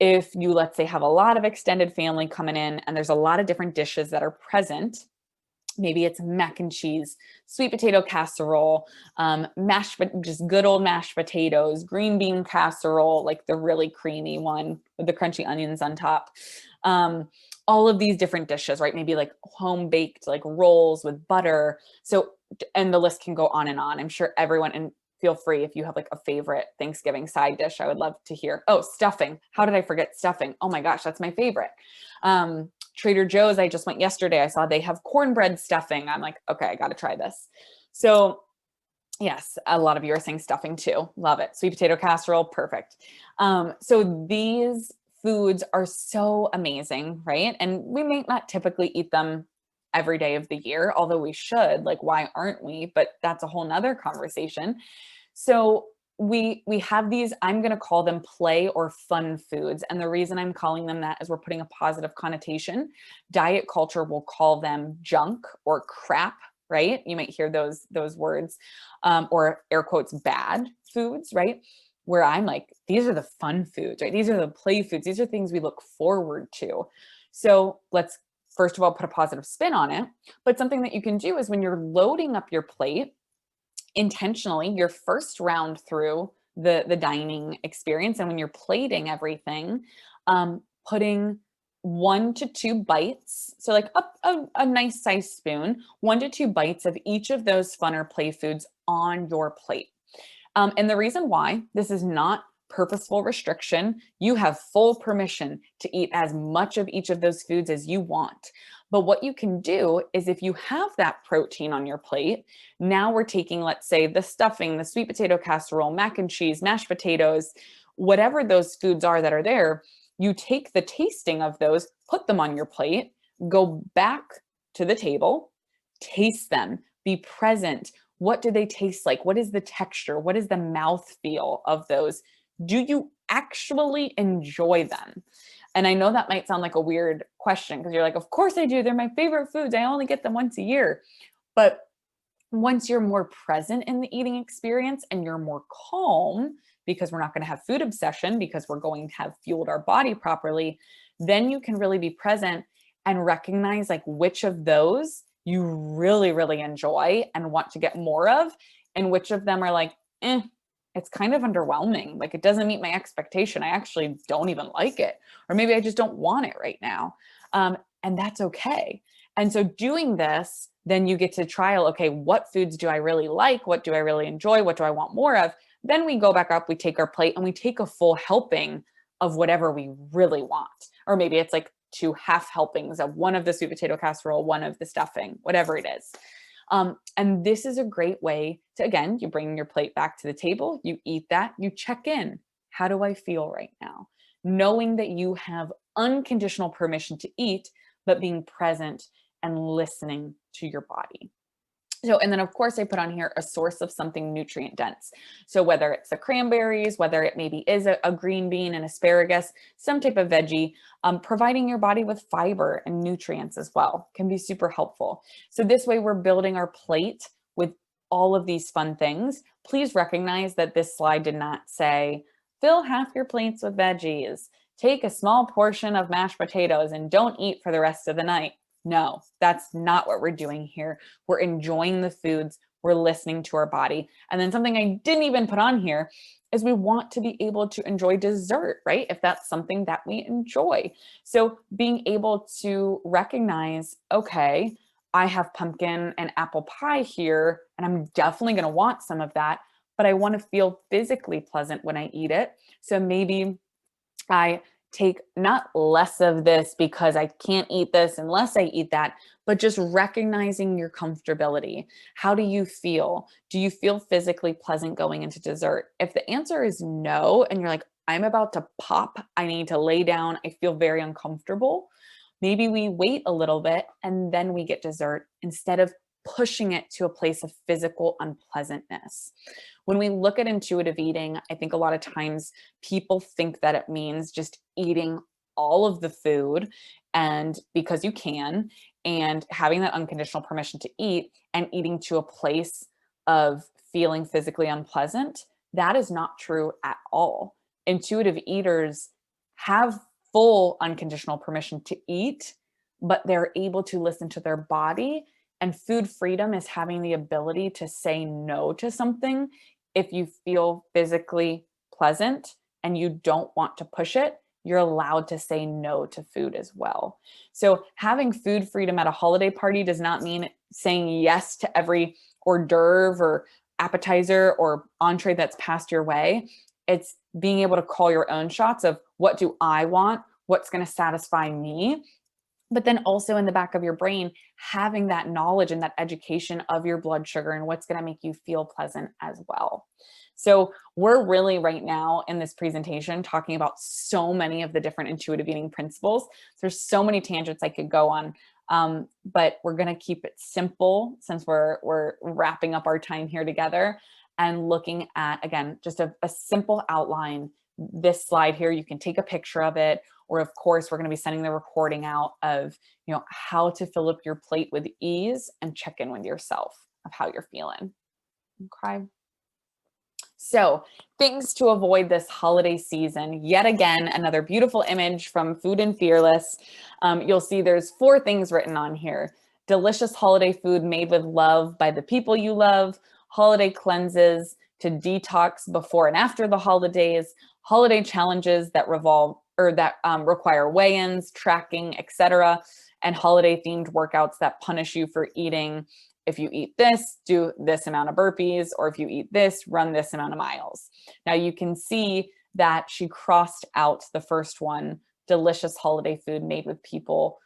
if you, let's say, have a lot of extended family coming in and there's a lot of different dishes that are present, Maybe it's mac and cheese, sweet potato casserole, just good old mashed potatoes, green bean casserole, like the really creamy one with the crunchy onions on top. All of these different dishes, right? Maybe like home baked, like rolls with butter. So, and the list can go on and on. I'm sure everyone, and feel free if you have like a favorite Thanksgiving side dish, I would love to hear. Oh, stuffing. How did I forget stuffing? Oh my gosh, that's my favorite. Trader Joe's, I just went yesterday. I saw they have cornbread stuffing. I'm like, okay, I got to try this. So yes, a lot of you are saying stuffing too. Love it. Sweet potato casserole, perfect. So these foods are so amazing, right? And we may not typically eat them every day of the year, although we should. Like, why aren't we? But that's a whole nother conversation. So we have these, I'm going to call them play or fun foods. And the reason I'm calling them that is we're putting a positive connotation. Diet culture will call them junk or crap, right? You might hear those words, or air quotes, bad foods, right? Where I'm like, these are the fun foods, right? These are the play foods. These are things we look forward to. So let's first of all put a positive spin on it. But something that you can do is when you're loading up your plate, intentionally your first round through the dining experience, and when you're plating everything, putting 1 to 2 bites, so like a nice size spoon, 1 to 2 bites of each of those funner play foods on your plate. And the reason why this is not purposeful restriction, you have full permission to eat as much of each of those foods as you want. But what you can do is if you have that protein on your plate, now we're taking, let's say, the stuffing, the sweet potato casserole, mac and cheese, mashed potatoes, whatever those foods are that are there, you take the tasting of those, put them on your plate, go back to the table, taste them, be present. What do they taste like? What is the texture? What is the mouth feel of those? Do you actually enjoy them? And I know that might sound like a weird question because you're like, of course I do. They're my favorite foods. I only get them once a year. But once you're more present in the eating experience and you're more calm, because we're not going to have food obsession because we're going to have fueled our body properly, then you can really be present and recognize like which of those you really, really enjoy and want to get more of, and which of them are like, it's kind of underwhelming. Like it doesn't meet my expectation. I actually don't even like it. Or maybe I just don't want it right now. And that's okay. And so doing this, then you get to trial, okay, what foods do I really like? What do I really enjoy? What do I want more of? Then we go back up, we take our plate and we take a full helping of whatever we really want. Or maybe it's like 2 half helpings of one of the sweet potato casserole, one of the stuffing, whatever it is. And this is a great way to, again, you bring your plate back to the table, you eat that, you check in. How do I feel right now? Knowing that you have unconditional permission to eat, but being present and listening to your body. So, and then of course I put on here a source of something nutrient dense. So whether it's the cranberries, whether it maybe is a green bean and asparagus, some type of veggie, providing your body with fiber and nutrients as well can be super helpful. So this way we're building our plate with all of these fun things. Please recognize that this slide did not say, fill half your plates with veggies, take a small portion of mashed potatoes and don't eat for the rest of the night. No, that's not what we're doing here. We're enjoying the foods. We're listening to our body. And then something I didn't even put on here is we want to be able to enjoy dessert, right? If that's something that we enjoy. So being able to recognize, okay, I have pumpkin and apple pie here, and I'm definitely going to want some of that, but I want to feel physically pleasant when I eat it. So maybe I take not less of this because I can't eat this unless I eat that, but just recognizing your comfortability. How do you feel? Do you feel physically pleasant going into dessert? If the answer is no, and you're like, I'm about to pop, I need to lay down, I feel very uncomfortable, maybe we wait a little bit and then we get dessert instead of pushing it to a place of physical unpleasantness. When we look at intuitive eating, I think a lot of times people think that it means just eating all of the food and because you can, and having that unconditional permission to eat and eating to a place of feeling physically unpleasant. That is not true at all. Intuitive eaters have full unconditional permission to eat, but they're able to listen to their body And food freedom is having the ability to say no to something if you feel physically pleasant and you don't want to push it. You're allowed to say no to food as well. So having food freedom at a holiday party does not mean saying yes to every hors d'oeuvre or appetizer or entree that's passed your way. It's being able to call your own shots of what do I want? What's going to satisfy me? But then also in the back of your brain, having that knowledge and that education of your blood sugar and what's going to make you feel pleasant as well. So we're really right now in this presentation talking about so many of the different intuitive eating principles. There's so many tangents I could go on, but we're going to keep it simple since we're wrapping up our time here together and looking at, again, just a simple outline. This slide here, you can take a picture of it, or of course, we're going to be sending the recording out of, how to fill up your plate with ease and check in with yourself of how you're feeling. Okay. So things to avoid this holiday season. Yet again, another beautiful image from Food and Fearless. You'll see there's 4 things written on here. Delicious holiday food made with love by the people you love, holiday cleanses to detox before and after the holidays, holiday challenges that require weigh-ins, tracking, etc., and holiday themed workouts that punish you for eating. If you eat this, do this amount of burpees, or if you eat this, run this amount of miles. Now you can see that she crossed out the first one, delicious holiday food made with people,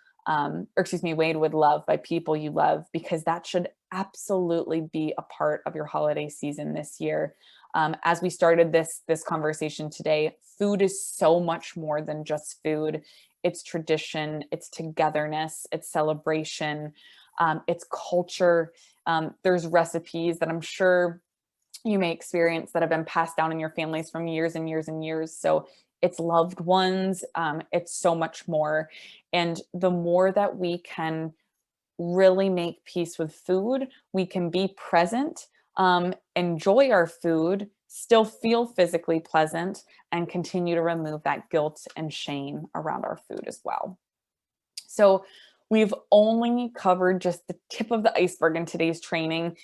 made with love by people you love, because that should absolutely be a part of your holiday season this year. As we started this conversation today, food is so much more than just food. It's tradition, it's togetherness, it's celebration, it's culture. There's recipes that I'm sure you may experience that have been passed down in your families from years and years and years. So it's loved ones. It's so much more. And the more that we can really make peace with food, we can be present, enjoy our food, still feel physically pleasant, and continue to remove that guilt and shame around our food as well. So we've only covered just the tip of the iceberg in today's training.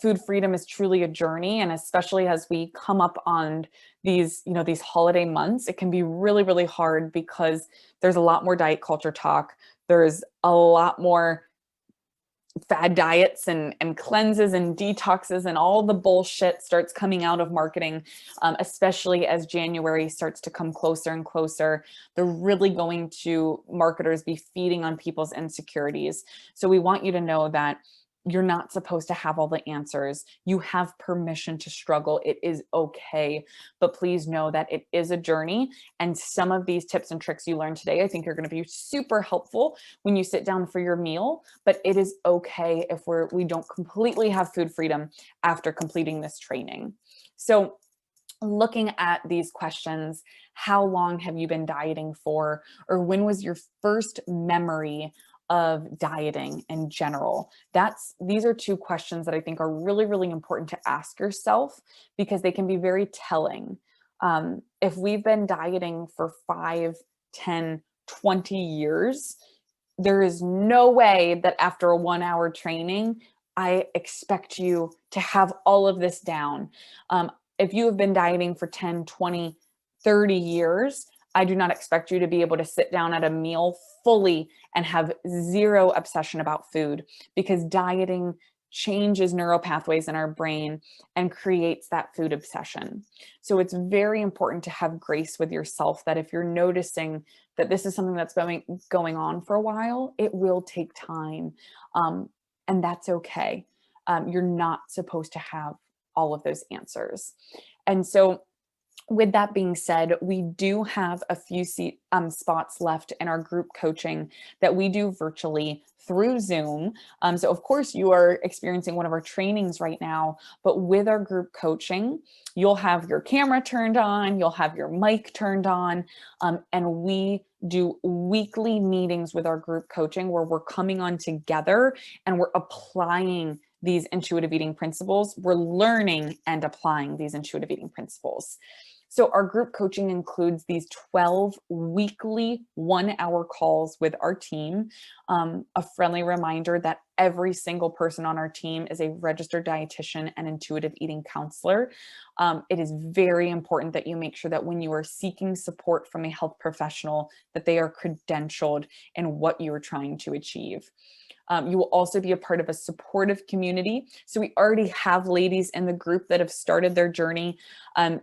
Food freedom is truly a journey, and especially as we come up on these holiday months, it can be really, really hard because there's a lot more diet culture talk. There's a lot more fad diets and cleanses and detoxes, and all the bullshit starts coming out of marketing, especially as January starts to come closer and closer. They're really going to, marketers, be feeding on people's insecurities. So we want you to know that you're not supposed to have all the answers. You have permission to struggle. It is okay. But please know that it is a journey. And some of these tips and tricks you learned today, I think are going to be super helpful when you sit down for your meal. But it is okay if we don't completely have food freedom after completing this training. So looking at these questions, how long have you been dieting for? Or when was your first memory of dieting in general? These are 2 questions that I think are really, really important to ask yourself, because they can be very telling. If we've been dieting for 5, 10, 20 years, there is no way that after a 1-hour training, I expect you to have all of this down. If you have been dieting for 10, 20, 30 years, I do not expect you to be able to sit down at a meal fully and have zero obsession about food, because dieting changes neural pathways in our brain and creates that food obsession. So it's very important to have grace with yourself, that if you're noticing that this is something that's going on for a while, it will take time. And that's okay. You're not supposed to have all of those answers. And so with that being said, we do have a few spots left in our group coaching that we do virtually through Zoom. So of course you are experiencing one of our trainings right now, but with our group coaching, you'll have your camera turned on, you'll have your mic turned on, and we do weekly meetings with our group coaching where we're coming on together and we're applying these intuitive eating principles, we're learning and applying these intuitive eating principles. So our group coaching includes these 12 weekly 1-hour calls with our team. A friendly reminder that every single person on our team is a registered dietitian and intuitive eating counselor. It is very important that you make sure that when you are seeking support from a health professional, that they are credentialed in what you are trying to achieve. You will also be a part of a supportive community. So we already have ladies in the group that have started their journey.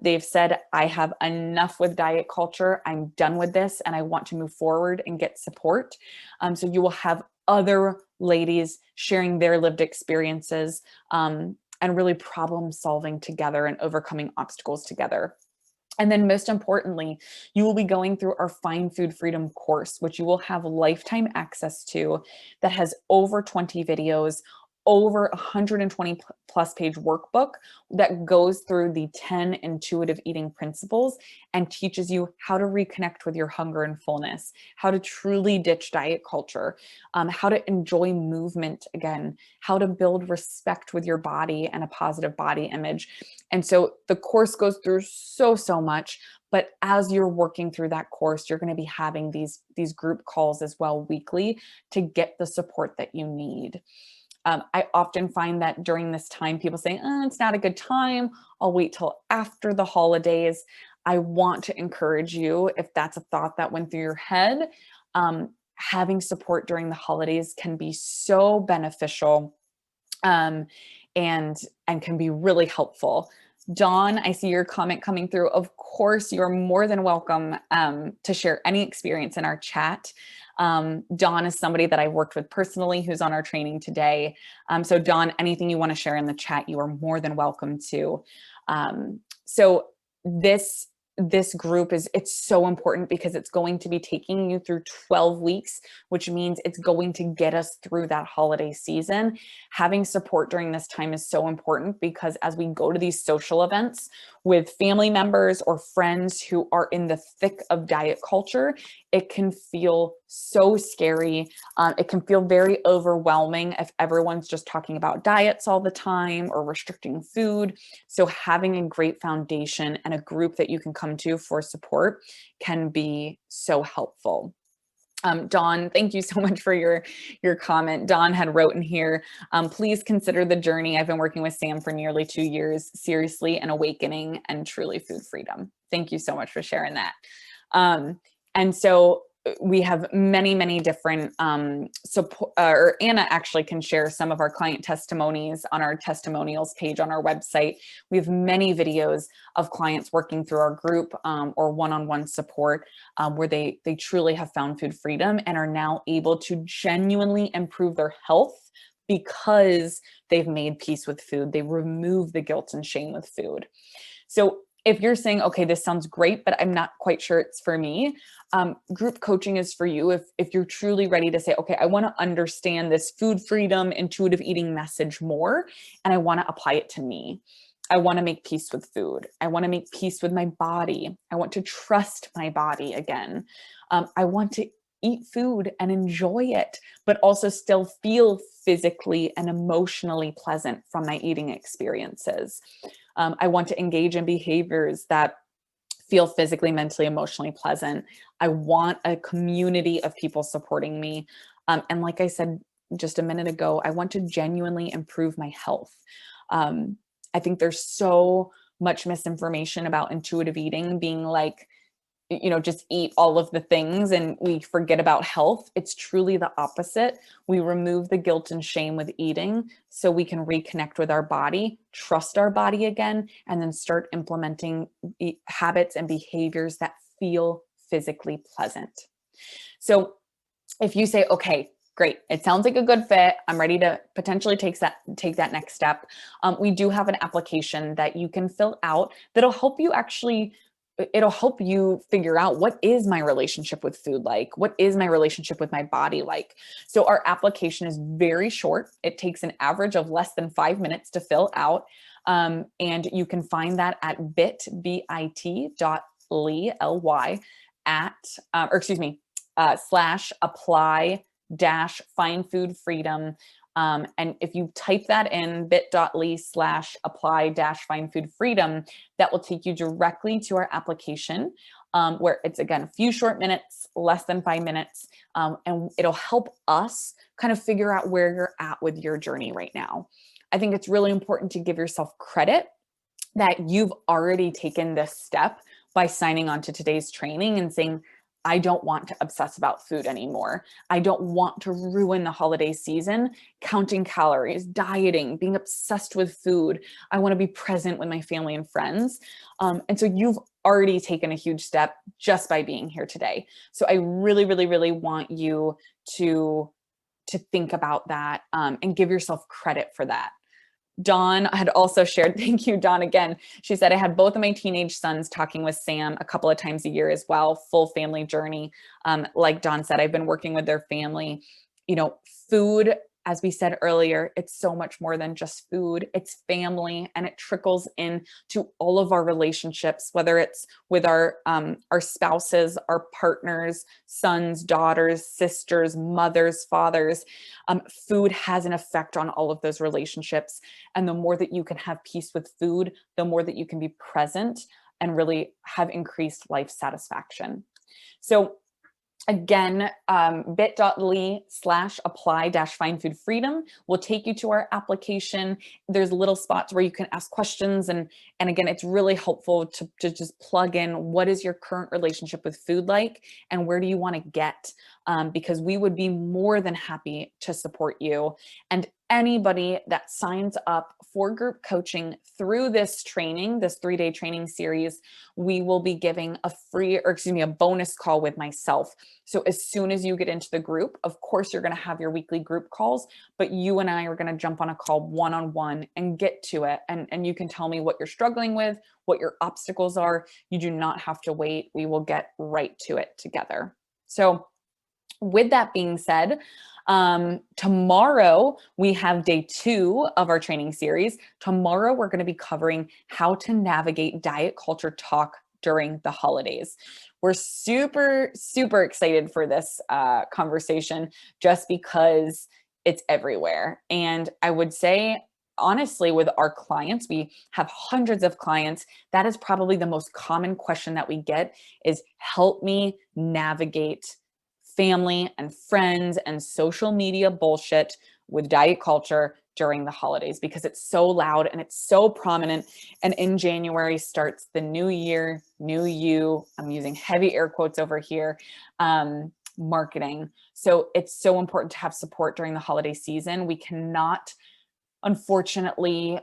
They've said, I have enough with diet culture. I'm done with this and I want to move forward and get support. So you will have other ladies sharing their lived experiences and really problem solving together and overcoming obstacles together. And then most importantly, you will be going through our Find Food Freedom course, which you will have lifetime access to, that has over 20 videos, over 120 plus page workbook that goes through the 10 intuitive eating principles and teaches you how to reconnect with your hunger and fullness, how to truly ditch diet culture, how to enjoy movement again, how to build respect with your body and a positive body image. And so the course goes through so much, but as you're working through that course, you're going to be having these group calls as well weekly to get the support that you need. I often find that during this time, people say, it's not a good time. I'll wait till after the holidays. I want to encourage you, if that's a thought that went through your head, having support during the holidays can be so beneficial and can be really helpful. Dawn, I see your comment coming through. Of course, you're more than welcome to share any experience in our chat. Dawn is somebody that I've worked with personally who's on our training today. So Dawn, anything you want to share in the chat, you are more than welcome to. So this group it's so important because it's going to be taking you through 12 weeks, which means it's going to get us through that holiday season. Having support during this time is so important because as we go to these social events with family members or friends who are in the thick of diet culture, it can feel so scary. It can feel very overwhelming if everyone's just talking about diets all the time or restricting food. So having a great foundation and a group that you can come to for support can be so helpful. Dawn, thank you so much for your comment. Dawn had wrote in here, please consider the journey. I've been working with Sam for nearly 2 years, seriously an awakening and truly food freedom. Thank you so much for sharing that. And so we have many different support, or Anna actually can share some of our client testimonies on our testimonials page on our website. We have many videos of clients working through our group or one-on-one support where they truly have found food freedom and are now able to genuinely improve their health because they've made peace with food. They remove the guilt and shame with food. So if you're saying, okay, this sounds great, but I'm not quite sure it's for me, group coaching is for you. If you're truly ready to say, okay, I want to understand this food freedom, intuitive eating message more, and I want to apply it to me. I want to make peace with food. I want to make peace with my body. I want to trust my body again. I want to eat food and enjoy it, but also still feel physically and emotionally pleasant from my eating experiences. I want to engage in behaviors that feel physically, mentally, emotionally pleasant. I want a community of people supporting me. And like I said just a minute ago, I want to genuinely improve my health. I think there's so much misinformation about intuitive eating being like, just eat all of the things and we forget about health. It's truly the opposite. We remove the guilt and shame with eating so we can reconnect with our body, trust our body again, and then start implementing habits and behaviors that feel physically pleasant. So if you say, okay, great, it sounds like a good fit, I'm ready to potentially take that next step, we do have an application that you can fill out that'll help you it'll help you figure out, what is my relationship with food like? What is my relationship with my body like? So our application is very short. It takes an average of less than 5 minutes to fill out. And you can find that at bit.ly / apply - find food freedom And if you type that in bit.ly/apply-findfoodfreedom, that will take you directly to our application, where it's, again, a few short minutes, less than 5 minutes, and it'll help us kind of figure out where you're at with your journey right now. I think it's really important to give yourself credit that you've already taken this step by signing on to today's training and saying, I don't want to obsess about food anymore. I don't want to ruin the holiday season counting calories, dieting, being obsessed with food. I want to be present with my family and friends. And so you've already taken a huge step just by being here today. So I really, really, really want you to think about that, and give yourself credit for that. Dawn had also shared, thank you, Dawn, again. She said, I had both of my teenage sons talking with Sam a couple of times a year as well, full family journey. Like Dawn said, I've been working with their family. You know, food, as we said earlier, it's so much more than just food. It's family, and it trickles in to all of our relationships, whether it's with our spouses, our partners, sons, daughters, sisters, mothers, fathers. Food has an effect on all of those relationships. And the more that you can have peace with food, the more that you can be present and really have increased life satisfaction. So again, bit.ly/apply-findfoodfreedom will take you to our application. There's little spots where you can ask questions. And again, it's really helpful to just plug in, what is your current relationship with food like, and where do you want to get? Because we would be more than happy to support you. And anybody that signs up for group coaching through this training, this 3-day training series, we will be giving a bonus call with myself. So as soon as you get into the group, of course, you're going to have your weekly group calls, but you and I are going to jump on a call one-on-one and get to it. And you can tell me what you're struggling with, what your obstacles are. You do not have to wait. We will get right to it together. So with that being said, tomorrow we have day 2 of our training series. Tomorrow we're going to be covering how to navigate diet culture talk during the holidays. We're super, super excited for this conversation just because it's everywhere. And I would say, honestly, with our clients, we have hundreds of clients. That is probably the most common question that we get is, help me navigate family and friends and social media bullshit with diet culture during the holidays, because it's so loud and it's so prominent. And in January starts the new year, new you. I'm using heavy air quotes over here, marketing. So it's so important to have support during the holiday season. We cannot, unfortunately,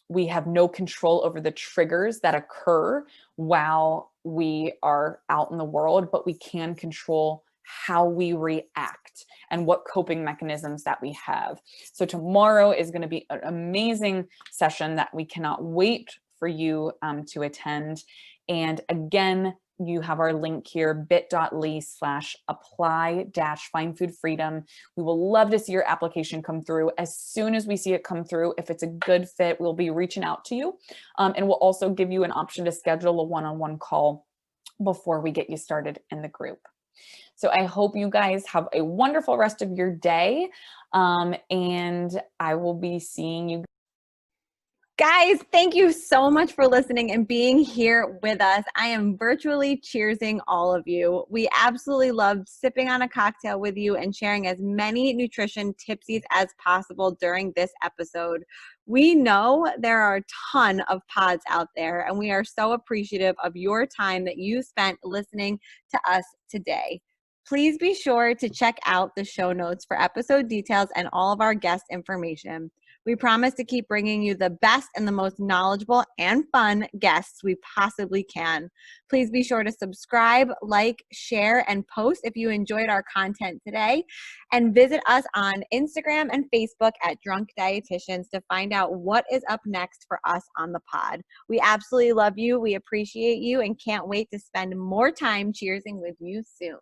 we have no control over the triggers that occur while we are out in the world, but we can control how we react and what coping mechanisms that we have. So tomorrow is going to be an amazing session that we cannot wait for you to attend. And again, you have our link here, bit.ly/apply-findfoodfreedom. We will love to see your application come through. As soon as we see it come through, if it's a good fit, we'll be reaching out to you. And we'll also give you an option to schedule a one-on-one call before we get you started in the group. So I hope you guys have a wonderful rest of your day. And I will be seeing you. Guys, thank you so much for listening and being here with us. I am virtually cheersing all of you. We absolutely loved sipping on a cocktail with you and sharing as many nutrition tipsies as possible during this episode. We know there are a ton of pods out there, and we are so appreciative of your time that you spent listening to us today. Please be sure to check out the show notes for episode details and all of our guest information. We promise to keep bringing you the best and the most knowledgeable and fun guests we possibly can. Please be sure to subscribe, like, share, and post if you enjoyed our content today. And visit us on Instagram and Facebook at Drunk Dietitians to find out what is up next for us on the pod. We absolutely love you. We appreciate you and can't wait to spend more time cheersing with you soon.